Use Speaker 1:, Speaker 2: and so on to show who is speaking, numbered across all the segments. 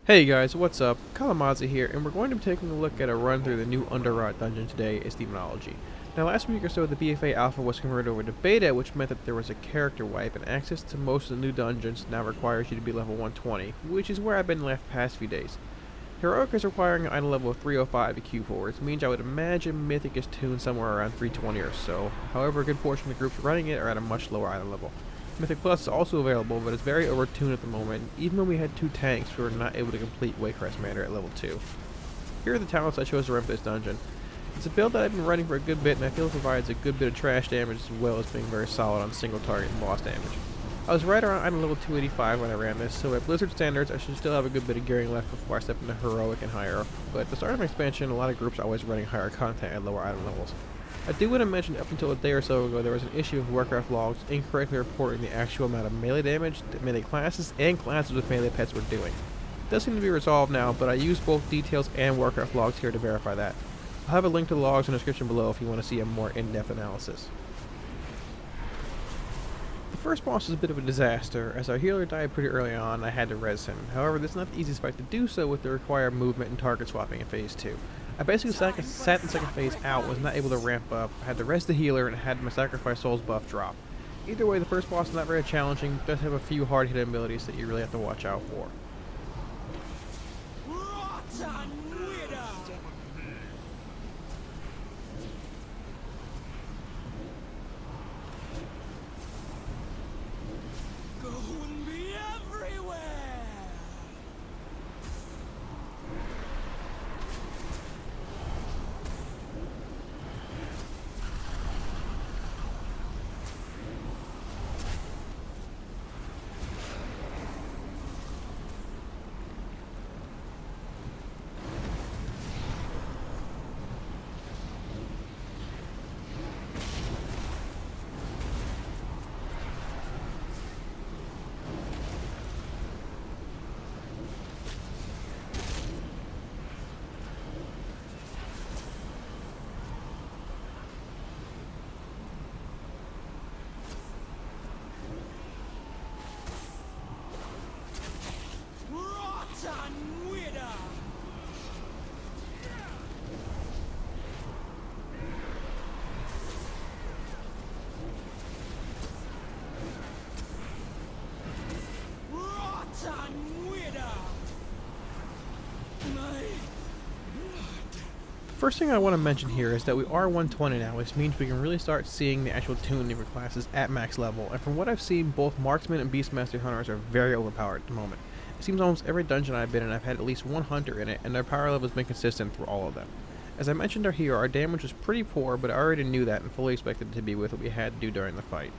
Speaker 1: Hey guys, what's up? Kalamazi here, and we're going to be taking a look at a run through the new Underrot dungeon today as Demonology. Now last week or so the BFA Alpha was converted over to Beta, which meant that there was a character wipe, and access to most of the new dungeons now requires you to be level 120, which is where I've been the past few days. Heroic is requiring an item level of 305 to queue for, which means I would imagine Mythic is tuned somewhere around 320 or so. However, a good portion of the groups running it are at a much lower item level. Mythic Plus is also available, but it's very overtuned at the moment. Even when we had two tanks, we were not able to complete Waycrest Manor at level 2. Here are the talents I chose to run for this dungeon. It's a build that I've been running for a good bit, and I feel it provides a good bit of trash damage as well as being very solid on single target and boss damage. I was right around item level 285 when I ran this, so at Blizzard standards I should still have a good bit of gearing left before I step into Heroic and higher, but at the start of my expansion a lot of groups are always running higher content at lower item levels. I do want to mention up until a day or so ago there was an issue with Warcraft logs incorrectly reporting the actual amount of melee damage that melee classes and classes with melee pets were doing. It does seem to be resolved now, but I used both details and Warcraft logs here to verify that. I'll have a link to the logs in the description below if you want to see a more in-depth analysis. The first boss is a bit of a disaster, as our healer died pretty early on and I had to res him. However, this is not the easiest fight to do so with the required movement and target swapping in phase 2. I basically sat the second phase out, was not able to ramp up, had to res the healer, and had my sacrifice souls buff drop. Either way, the first boss is not very challenging, does have a few hard hitting abilities that you really have to watch out for. First thing I want to mention here is that we are 120 now, which means we can really start seeing the actual tuning for classes at max level, and from what I've seen, both Marksman and Beastmaster Hunters are very overpowered at the moment. It seems almost every dungeon I've been in I've had at least one Hunter in it, and their power level has been consistent through all of them. As I mentioned here, our damage was pretty poor, but I already knew that and fully expected it to be with what we had to do during the fight.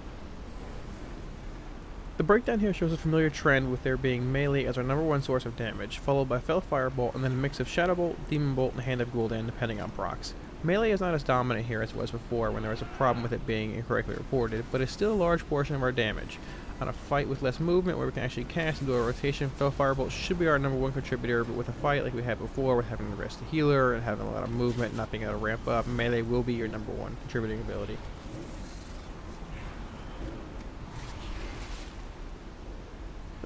Speaker 1: The breakdown here shows a familiar trend with there being melee as our number one source of damage, followed by Fell Firebolt and then a mix of Shadow Bolt, Demon Bolt, and Hand of Gul'dan depending on procs. Melee is not as dominant here as it was before when there was a problem with it being incorrectly reported, but it's still a large portion of our damage. On a fight with less movement where we can actually cast and do a rotation, Fell Firebolt should be our number one contributor, but with a fight like we had before with having to rest the healer and having a lot of movement and not being able to ramp up, melee will be your number one contributing ability.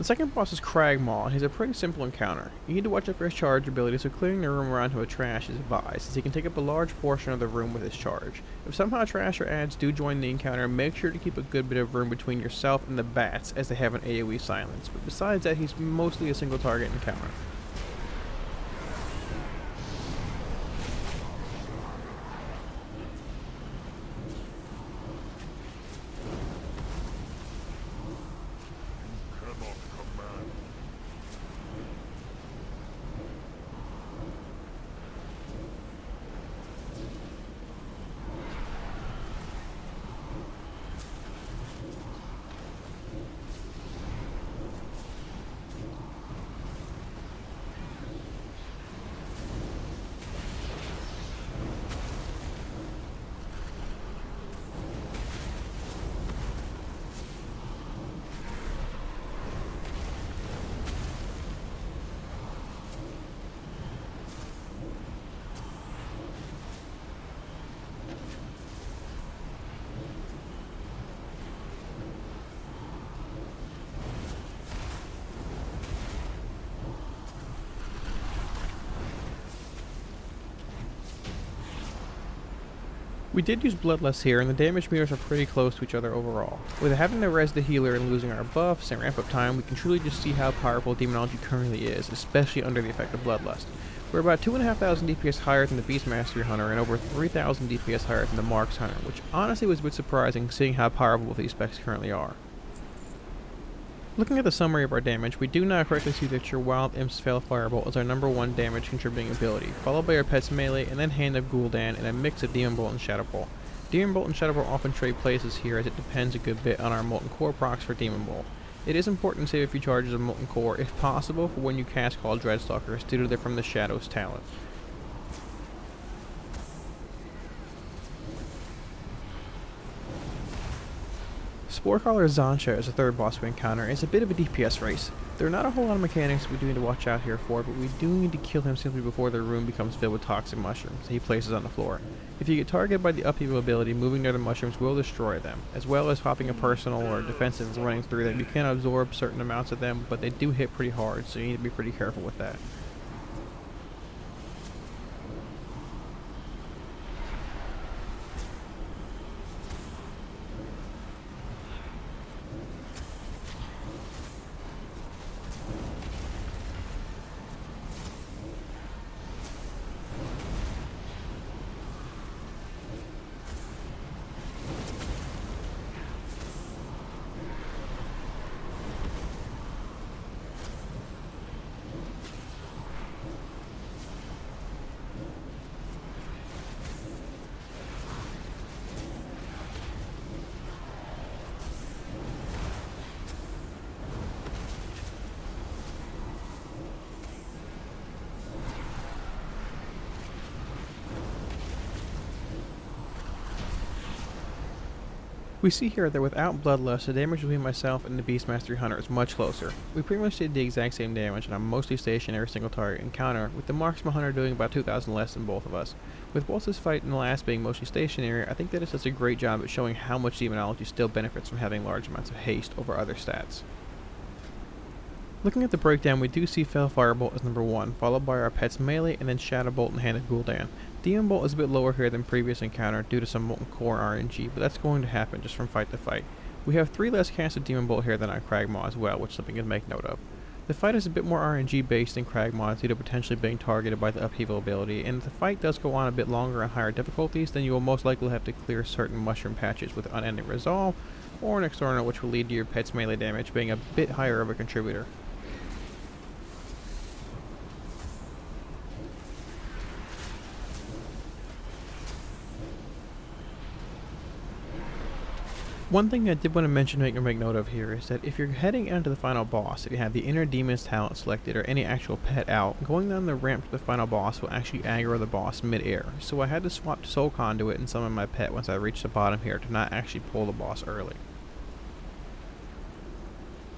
Speaker 1: The second boss is Cragmaw, and he's a pretty simple encounter. You need to watch out for his charge ability, so clearing the room around him with trash is advised, as he can take up a large portion of the room with his charge. If somehow trash or ads do join the encounter, make sure to keep a good bit of room between yourself and the bats, as they have an AoE silence, but besides that he's mostly a single target encounter. We did use Bloodlust here, and the damage meters are pretty close to each other overall. With having to res the healer and losing our buffs and ramp up time, we can truly just see how powerful Demonology currently is, especially under the effect of Bloodlust. We're about 2,500 DPS higher than the Beastmastery Hunter and over 3,000 DPS higher than the Marks Hunter, which honestly was a bit surprising seeing how powerful these specs currently are. Looking at the summary of our damage, we do now correctly see that your Wild Imp's Fail Firebolt is our #1 damage contributing ability, followed by our Pet's Melee and then Hand of Gul'dan and a mix of Demon Bolt and Shadow Bolt. Demon Bolt and Shadow Bolt often trade places here as it depends a good bit on our Molten Core procs for Demon Bolt. It is important to save a few charges of Molten Core if possible for when you cast Call Dreadstalkers due to their From the Shadows talent. Sporecrawler Zansha is the third boss we encounter, and it's a bit of a DPS race. There are not a whole lot of mechanics we do need to watch out here for, but we do need to kill him simply before the room becomes filled with toxic mushrooms he places on the floor. If you get targeted by the upheaval ability, moving near the mushrooms will destroy them, as well as hopping a personal or defensive and running through them. You can absorb certain amounts of them, but they do hit pretty hard, so you need to be pretty careful with that. We see here that without Bloodlust, the damage between myself and the Beastmastery Hunter is much closer. We pretty much did the exact same damage on a mostly stationary single target encounter, with the Marksman Hunter doing about 2,000 less than both of us. With both this fight and the last being mostly stationary, I think that it does a great job at showing how much Demonology still benefits from having large amounts of haste over other stats. Looking at the breakdown, we do see Fell Firebolt as #1, followed by our Pet's Melee, and then Shadow Bolt and Hand of Gul'dan. Demon Bolt is a bit lower here than previous encounter due to some Molten Core RNG, but that's going to happen just from fight to fight. We have 3 less casts of Demon Bolt here than on Kragmaw as well, which is something to make note of. The fight is a bit more RNG based than Kragmaw due to potentially being targeted by the upheaval ability, and if the fight does go on a bit longer and higher difficulties, then you will most likely have to clear certain mushroom patches with Unending Resolve, or an external which will lead to your Pet's Melee damage being a bit higher of a contributor. One thing I did want to mention or make note of here is that if you're heading into the final boss, if you have the Inner Demon's talent selected or any actual pet out, going down the ramp to the final boss will actually aggro the boss mid-air, so I had to swap to Soul Conduit and summon my pet once I reached the bottom here to not actually pull the boss early.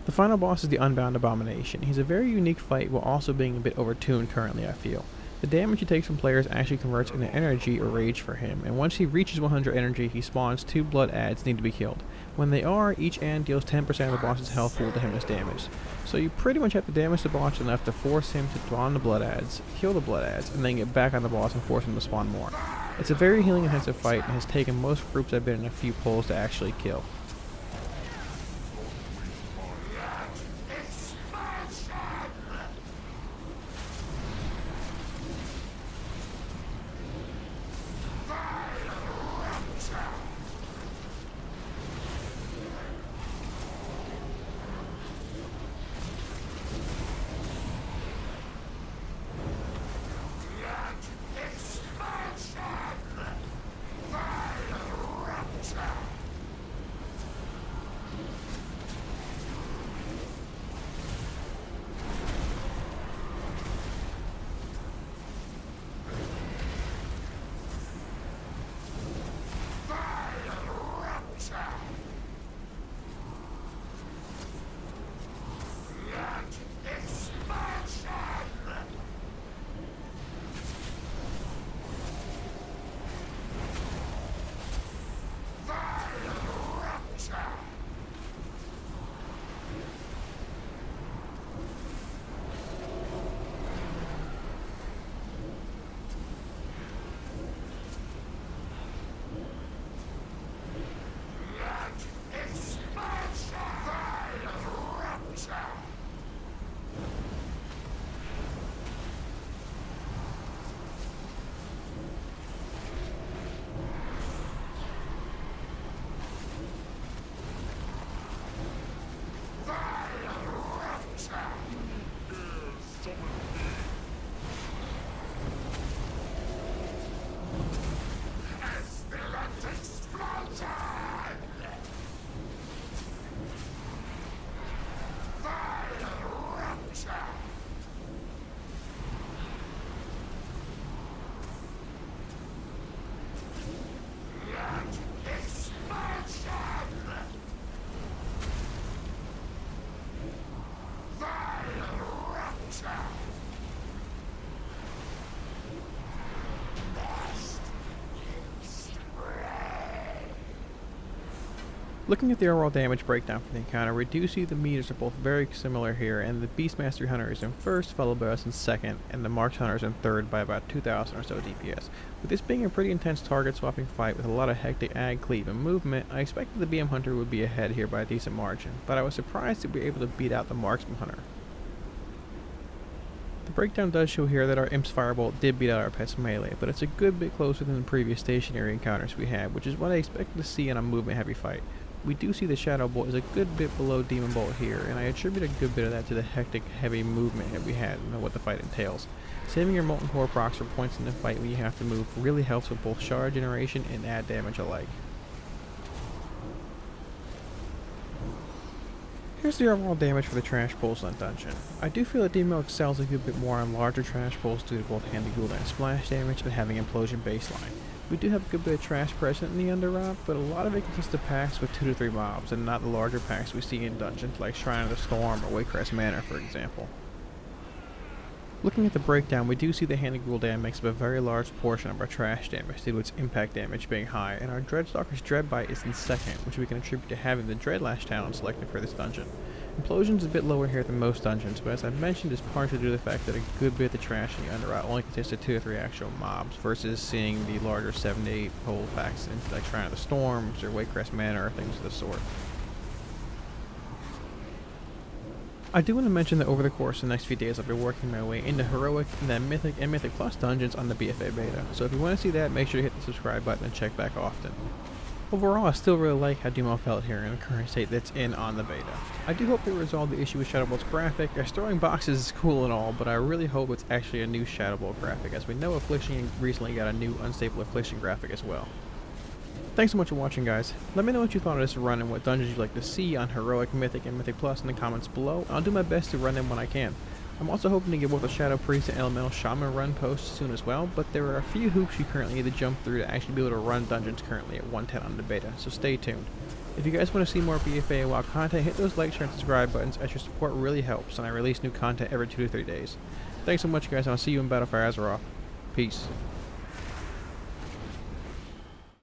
Speaker 1: The final boss is the Unbound Abomination. He's a very unique fight while also being a bit overtuned currently, I feel. The damage he takes from players actually converts into energy or rage for him, and once he reaches 100 energy, he spawns 2 blood adds need to be killed. When they are, each ad deals 10% of the boss's health pool to him as damage. So you pretty much have to damage the boss enough to force him to spawn the blood adds, kill the blood adds, and then get back on the boss and force him to spawn more. It's a very healing intensive fight and has taken most groups I've been in a few pulls to actually kill. Looking at the overall damage breakdown for the encounter, we do see the meters are both very similar here, and the Beastmaster Hunter is in first, followed by us in second, and the March Hunter is in third by about 2,000 or so DPS. With this being a pretty intense target swapping fight with a lot of hectic ag, cleave, and movement, I expected the BM Hunter would be ahead here by a decent margin, but I was surprised that we were able to beat out the Marksman Hunter. The breakdown does show here that our Imp's Firebolt did beat out our Pet's Melee, but it's a good bit closer than the previous stationary encounters we had, which is what I expected to see in a movement heavy fight. We do see the Shadow Bolt is a good bit below Demon Bolt here, and I attribute a good bit of that to the hectic, heavy movement that we had and what the fight entails. Saving your Molten Core procs for points in the fight when you have to move really helps with both shard generation and add damage alike. Here's the overall damage for the Trash Pulls in the dungeon. I do feel that Demo excels a good bit more on larger Trash Pulls due to both Handy Ghoul and splash damage and having Implosion baseline. We do have a good bit of trash present in the Underrot, but a lot of it consists of packs with 2 to 3 mobs, and not the larger packs we see in dungeons like Shrine of the Storm or Waycrest Manor, for example. Looking at the breakdown, we do see the Handy Ghoul dam makes up a very large portion of our trash damage due to its impact damage being high, and our Dreadstalker's Dreadbite is in second, which we can attribute to having the Dreadlash talent selected for this dungeon. Implosion is a bit lower here than most dungeons, but as I mentioned, is partially due to the fact that a good bit of the trash in the Underrot only consists of 2 to 3 actual mobs, versus seeing the larger 7 to 8 whole packs in like Shrine of the Storms or Waycrest Manor or things of the sort. I do want to mention that over the course of the next few days I'll be working my way into Heroic and then Mythic and Mythic Plus dungeons on the BFA beta, so if you want to see that, make sure to hit the subscribe button and check back often. Overall, I still really like how Demo felt here in the current state that's in on the beta. I do hope they resolve the issue with Shadow Bolt's graphic, as throwing boxes is cool and all, but I really hope it's actually a new Shadow Bolt graphic, as we know Affliction recently got a new Unstable Affliction graphic as well. Thanks so much for watching, guys. Let me know what you thought of this run and what dungeons you'd like to see on Heroic, Mythic, and Mythic Plus in the comments below. I'll do my best to run them when I can. I'm also hoping to get both a Shadow Priest and Elemental Shaman run posts soon as well, but there are a few hoops you currently need to jump through to actually be able to run dungeons currently at 110 on the beta, so stay tuned. If you guys want to see more BFA and WoW content, hit those like, share, and subscribe buttons, as your support really helps, and I release new content every 2 to 3 days. Thanks so much, guys, and I'll see you in Battle for Azeroth. Peace.